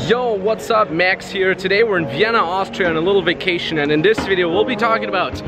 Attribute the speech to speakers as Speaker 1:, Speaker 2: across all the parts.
Speaker 1: Yo, what's up? Max here. Today we're in Vienna, Austria on a little vacation, and in this video we'll be talking about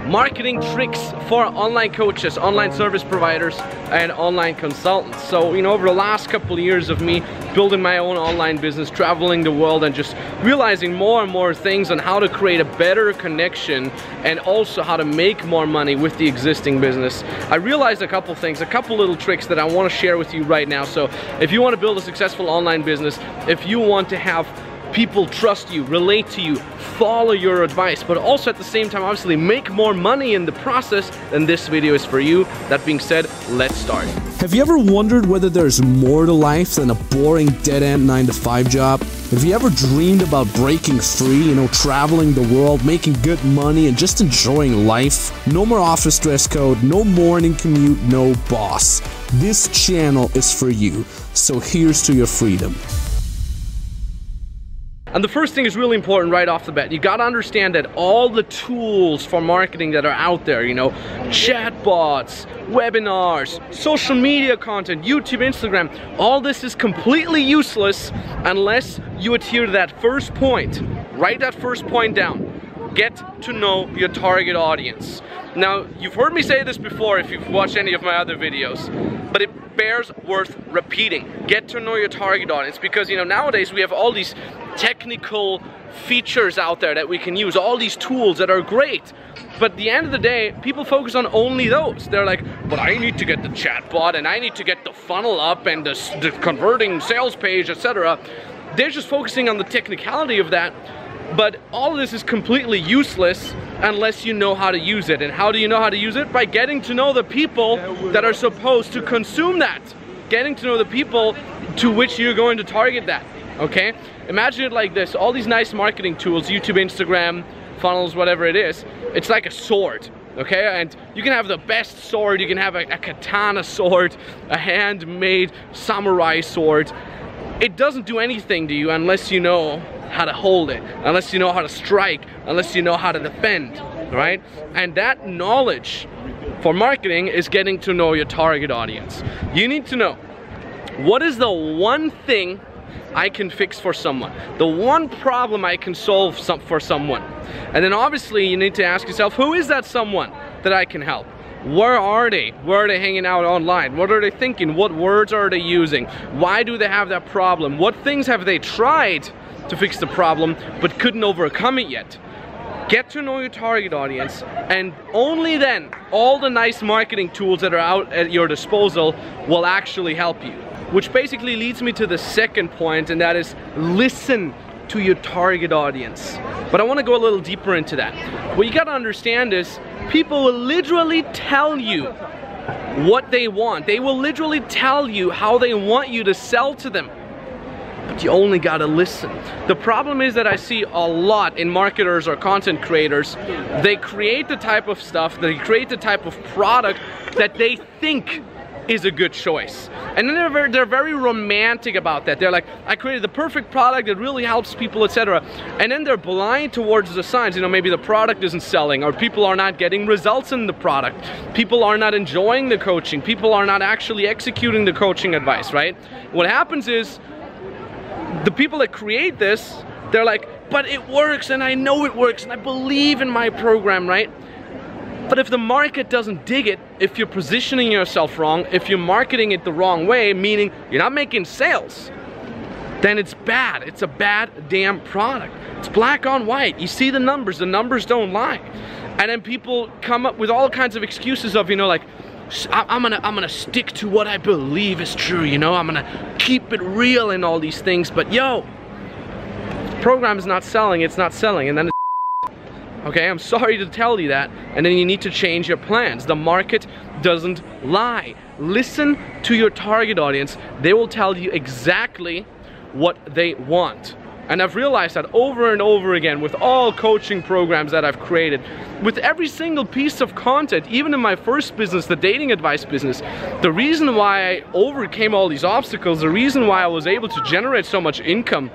Speaker 1: marketing tricks for online coaches, online service providers, and online consultants. So, over the last couple of years of me building my own online business, traveling the world, and just realizing more and more things on how to create a better connection and also how to make more money with the existing business, I realized a couple things, a couple little tricks that I want to share with you right now. So if you want to build a successful online business, if you want to have people trust you, relate to you, follow your advice, but also at the same time obviously make more money in the process, then this video is for you. That being said, let's start.
Speaker 2: Have you ever wondered whether there's more to life than a boring dead-end 9-to-5 job? Have you ever dreamed about breaking free, traveling the world, making good money, and just enjoying life? No more office dress code, no morning commute, no boss. This channel is for you, so here's to your freedom.
Speaker 1: And the first thing is really important right off the bat. You gotta understand that all the tools for marketing that are out there, chatbots, webinars, social media content, YouTube, Instagram, all this is completely useless unless you adhere to that first point. Write that first point down. Get to know your target audience. Now, you've heard me say this before if you've watched any of my other videos, but it bears worth repeating. Get to know your target audience, because nowadays we have all these technical features out there that we can use, all these tools that are great, but at the end of the day people focus on only those. They're like, but I need to get the chatbot, and I need to get the funnel up, and the converting sales page, etc. They're just focusing on the technicality of that, but all of this is completely useless unless you know how to use it. And how do you know how to use it? By getting to know the people that are supposed to consume that, getting to know the people to which you're going to target that. Okay? Imagine it like this. All these nice marketing tools, YouTube, Instagram, funnels, whatever it is, it's like a sword, okay? And you can have the best sword, you can have a katana sword, a handmade samurai sword. It doesn't do anything to you unless you know how to hold it, unless you know how to strike, unless you know how to defend, right? And that knowledge for marketing is getting to know your target audience. You need to know, what is the one thing I can fix for someone, the one problem I can solve for someone? And then obviously you need to ask yourself, who is that someone that I can help? Where are they? Where are they hanging out online? What are they thinking? What words are they using? Why do they have that problem? What things have they tried to fix the problem but couldn't overcome it yet? Get to know your target audience, and only then all the nice marketing tools that are out at your disposal will actually help you. Which basically leads me to the second point, and that is listen to your target audience. But I want to go a little deeper into that. What you gotta understand is people will literally tell you what they want. They will literally tell you how they want you to sell to them. But you only gotta listen. The problem is that I see a lot in marketers or content creators, they create the type of stuff, they create the type of product that they think is a good choice. And then they're very romantic about that. They're like, I created the perfect product that really helps people, etc. And then they're blind towards the signs. Maybe the product isn't selling, or people are not getting results in the product. People are not enjoying the coaching. People are not actually executing the coaching advice, right? What happens is, the people that create this, they're like, but it works, and I know it works, and I believe in my program, right? But if the market doesn't dig it, if you're positioning yourself wrong, if you're marketing it the wrong way, meaning you're not making sales, then it's bad. It's a bad damn product. It's black on white. You see the numbers don't lie. And then people come up with all kinds of excuses of, like, I'm gonna stick to what I believe is true, I'm gonna keep it real and all these things, but yo, the program is not selling, it's not selling, and then it's okay, I'm sorry to tell you that, and then you need to change your plans. The market doesn't lie. Listen to your target audience. They will tell you exactly what they want. And I've realized that over and over again with all coaching programs that I've created, with every single piece of content, even in my first business, the dating advice business, the reason why I overcame all these obstacles, the reason why I was able to generate so much income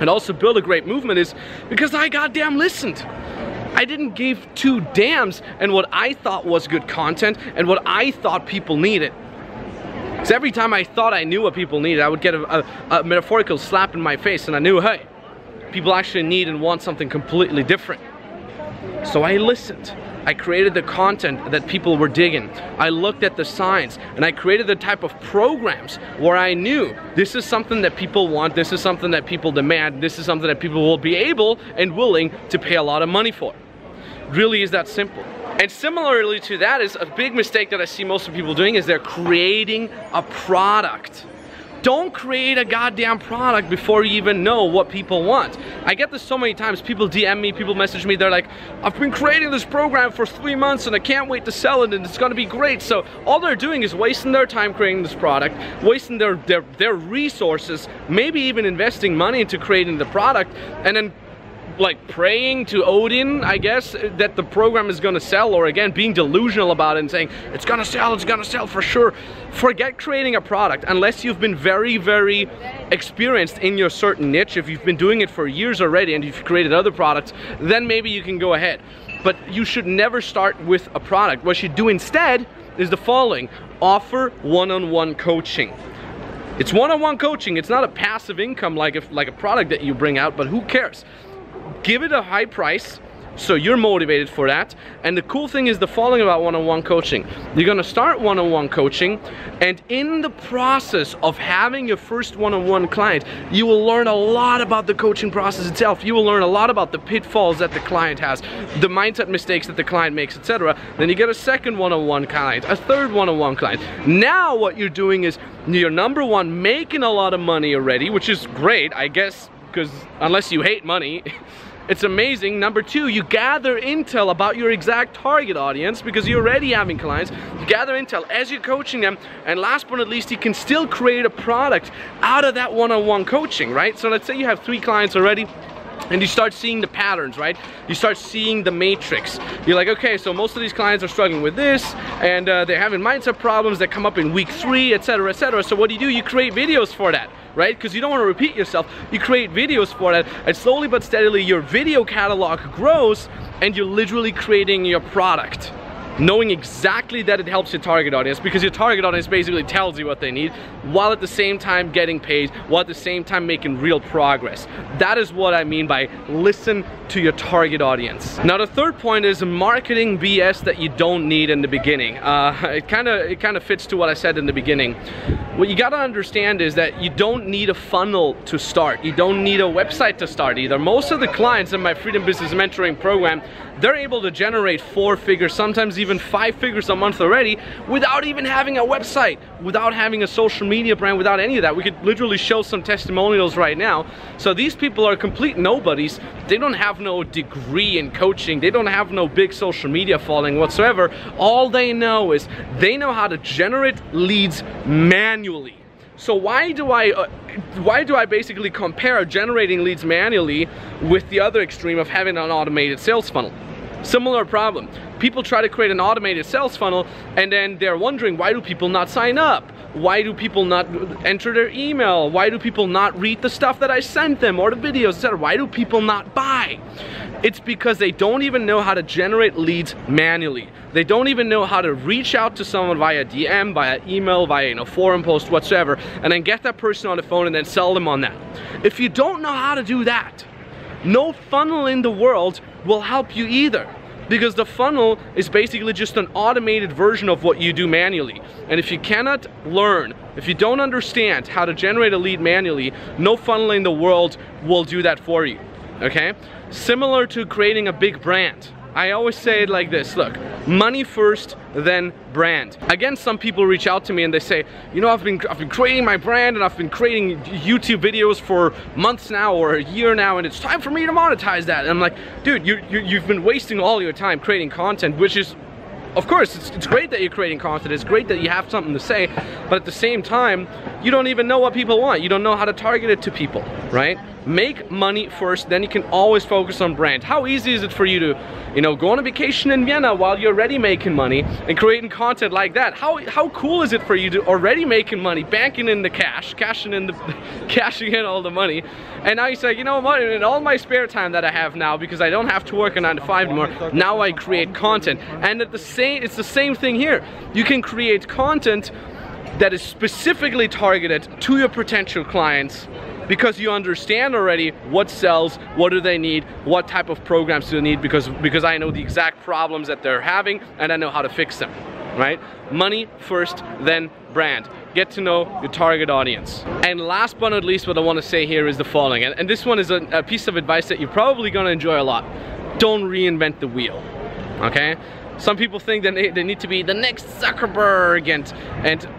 Speaker 1: and also build a great movement is because I goddamn listened. I didn't give two damns and what I thought was good content and what I thought people needed. Because every time I thought I knew what people needed, I would get a metaphorical slap in my face, and I knew, hey, people actually need and want something completely different. So I listened. I created the content that people were digging. I looked at the signs, and I created the type of programs where I knew this is something that people want, this is something that people demand, this is something that people will be able and willing to pay a lot of money for. It really is that simple. And similarly to that is a big mistake that I see most of people doing is they're creating a product. Don't create a goddamn product before you even know what people want. I get this so many times. People DM me, people message me, they're like, I've been creating this program for 3 months and I can't wait to sell it and it's gonna be great. So all they're doing is wasting their time creating this product, wasting their resources, maybe even investing money into creating the product, and then like praying to Odin, I guess, that the program is gonna sell, or again being delusional about it and saying it's gonna sell for sure. Forget creating a product unless you've been very, very experienced in your certain niche. If you've been doing it for years already and you've created other products, then maybe you can go ahead. But you should never start with a product. What you do instead is the following: offer one-on-one coaching. It's one-on-one coaching. It's not a passive income like a product that you bring out, but who cares? Give it a high price so you're motivated for that. And the cool thing is the following about one-on-one coaching. You're gonna start one-on-one coaching, and in the process of having your first one-on-one client, you will learn a lot about the coaching process itself. You will learn a lot about the pitfalls that the client has, the mindset mistakes that the client makes, etc. Then you get a second one-on-one client, a third one-on-one client. Now what you're doing is you're number one, making a lot of money already, which is great, I guess, because unless you hate money, it's amazing. Number two, you gather intel about your exact target audience because you're already having clients. You gather intel as you're coaching them, and last but not least, you can still create a product out of that one-on-one coaching, right? So let's say you have 3 clients already, and you start seeing the patterns, right? You start seeing the matrix. You're like, okay, so most of these clients are struggling with this, and they're having mindset problems that come up in week 3, etc., etc. So what do? You create videos for that, right? Because you don't want to repeat yourself. You create videos for that, and slowly but steadily your video catalog grows, and you're literally creating your product, knowing exactly that it helps your target audience, because your target audience basically tells you what they need, while at the same time getting paid, while at the same time making real progress. That is what I mean by listen to your target audience. Now the third point is marketing BS that you don't need in the beginning. It kind of fits to what I said in the beginning. What you gotta understand is that you don't need a funnel to start. You don't need a website to start either. Most of the clients in my Freedom Business Mentoring program, they're able to generate 4 figures, sometimes even 5 figures a month already, without even having a website, without having a social media brand, without any of that. We could literally show some testimonials right now. So these people are complete nobodies. They don't have no degree in coaching. They don't have no big social media following whatsoever. All they know is they know how to generate leads manually. So why do I basically compare generating leads manually with the other extreme of having an automated sales funnel? Similar problem. People try to create an automated sales funnel, and then they're wondering, why do people not sign up? Why do people not enter their email? Why do people not read the stuff that I sent them, or the videos, etc.? Why do people not buy? It's because they don't even know how to generate leads manually. They don't even know how to reach out to someone via DM, via email, via forum post, whatsoever, and then get that person on the phone and then sell them on that. If you don't know how to do that, no funnel in the world will help you either, because the funnel is basically just an automated version of what you do manually. And if you cannot learn, if you don't understand how to generate a lead manually, no funnel in the world will do that for you, okay? Similar to creating a big brand. I always say it like this, look, money first, then brand. Again, some people reach out to me and they say, you know, I've been creating my brand and I've been creating YouTube videos for months now or a year now, and it's time for me to monetize that. And I'm like, dude, you've been wasting all your time creating content, which is, of course, it's great that you're creating content, it's great that you have something to say, but at the same time, you don't even know what people want. You don't know how to target it to people, right? Make money first, then you can always focus on brand. How easy is it for you to, you know, go on a vacation in Vienna while you're already making money and creating content like that? How cool is it for you to already making money, banking in the cash, cashing in all the money, and now you say, you know what, in all my spare time that I have now, because I don't have to work a 9 to 5 anymore, now I create content. And it's the same thing here. You can create content that is specifically targeted to your potential clients, because you understand already what sells, what do they need, what type of programs do they need, because I know the exact problems that they're having and I know how to fix them, right? Money first, then brand. Get to know your target audience. And last but not least, what I want to say here is the following, and this one is a piece of advice that you're probably going to enjoy a lot. Don't reinvent the wheel, okay? Some people think that they need to be the next Zuckerberg,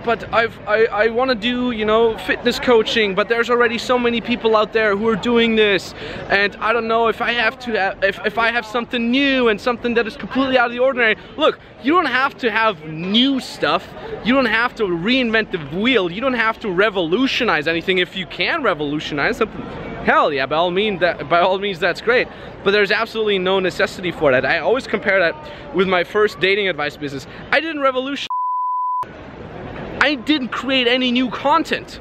Speaker 1: but I want to do, you know, fitness coaching, but there's already so many people out there who are doing this, and I don't know if I have to if I have something new and something that is completely out of the ordinary. Look, you don't have to have new stuff. You don't have to reinvent the wheel. You don't have to revolutionize anything. If you can revolutionize something, hell yeah, by all means that's great. But there's absolutely no necessity for that. I always compare that with my first dating advice business. I didn't revolutionize. I didn't create any new content.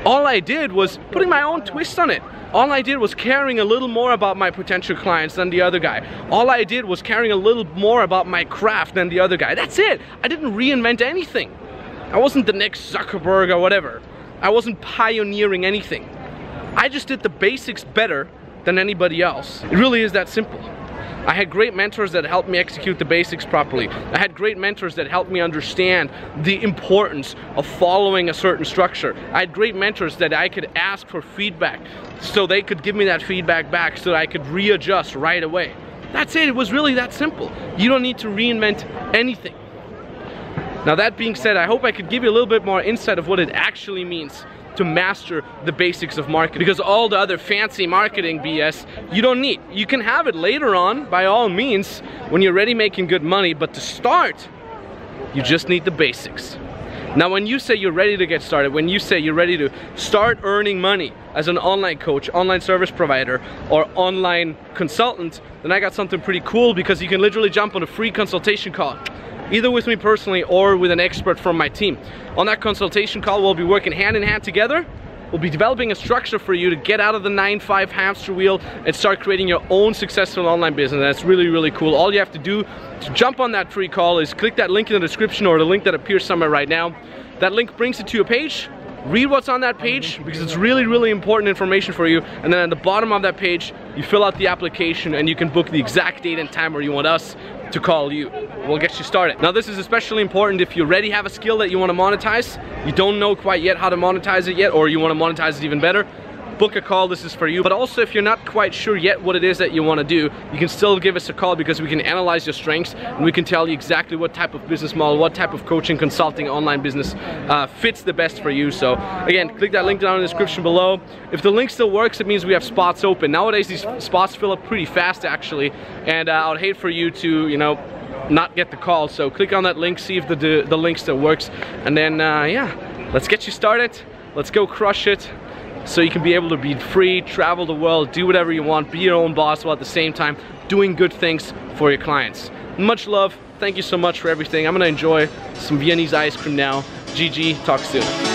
Speaker 1: All I did was putting my own twist on it. All I did was caring a little more about my potential clients than the other guy. All I did was caring a little more about my craft than the other guy. That's it. I didn't reinvent anything. I wasn't the next Zuckerberg or whatever. I wasn't pioneering anything. I just did the basics better than anybody else. It really is that simple. I had great mentors that helped me execute the basics properly. I had great mentors that helped me understand the importance of following a certain structure. I had great mentors that I could ask for feedback, so they could give me that feedback back so that I could readjust right away. That's it. It was really that simple. You don't need to reinvent anything. Now, that being said, I hope I could give you a little bit more insight of what it actually means to master the basics of marketing, because all the other fancy marketing BS you don't need. You can have it later on, by all means, when you're already making good money, but to start, you just need the basics. Now, when you say you're ready to get started, when you say you're ready to start earning money as an online coach, online service provider, or online consultant, then I got something pretty cool, because you can literally jump on a free consultation call, either with me personally or with an expert from my team. On that consultation call, we'll be working hand in hand together. We'll be developing a structure for you to get out of the 9-to-5 hamster wheel and start creating your own successful online business. That's really, really cool. All you have to do to jump on that free call is click that link in the description or the link that appears somewhere right now. That link brings you to a page. Read what's on that page, because it's really, really important information for you. And then at the bottom of that page, you fill out the application and you can book the exact date and time where you want us to call you. We'll get you started. Now, this is especially important if you already have a skill that you want to monetize, you don't know quite yet how to monetize it yet, or you want to monetize it even better. Book a call, this is for you. But also, if you're not quite sure yet what it is that you want to do, you can still give us a call, because we can analyze your strengths and we can tell you exactly what type of business model, what type of coaching, consulting, online business fits the best for you. So again, click that link down in the description below. If the link still works, it means we have spots open. Nowadays, these spots fill up pretty fast actually, and I would hate for you to, you know, not get the call. So click on that link, see if the link still works, and then yeah, let's get you started. Let's go crush it, so you can be able to be free, travel the world, do whatever you want, be your own boss, while at the same time doing good things for your clients. Much love. Thank you so much for everything. I'm gonna enjoy some Viennese ice cream now. GG, talk soon.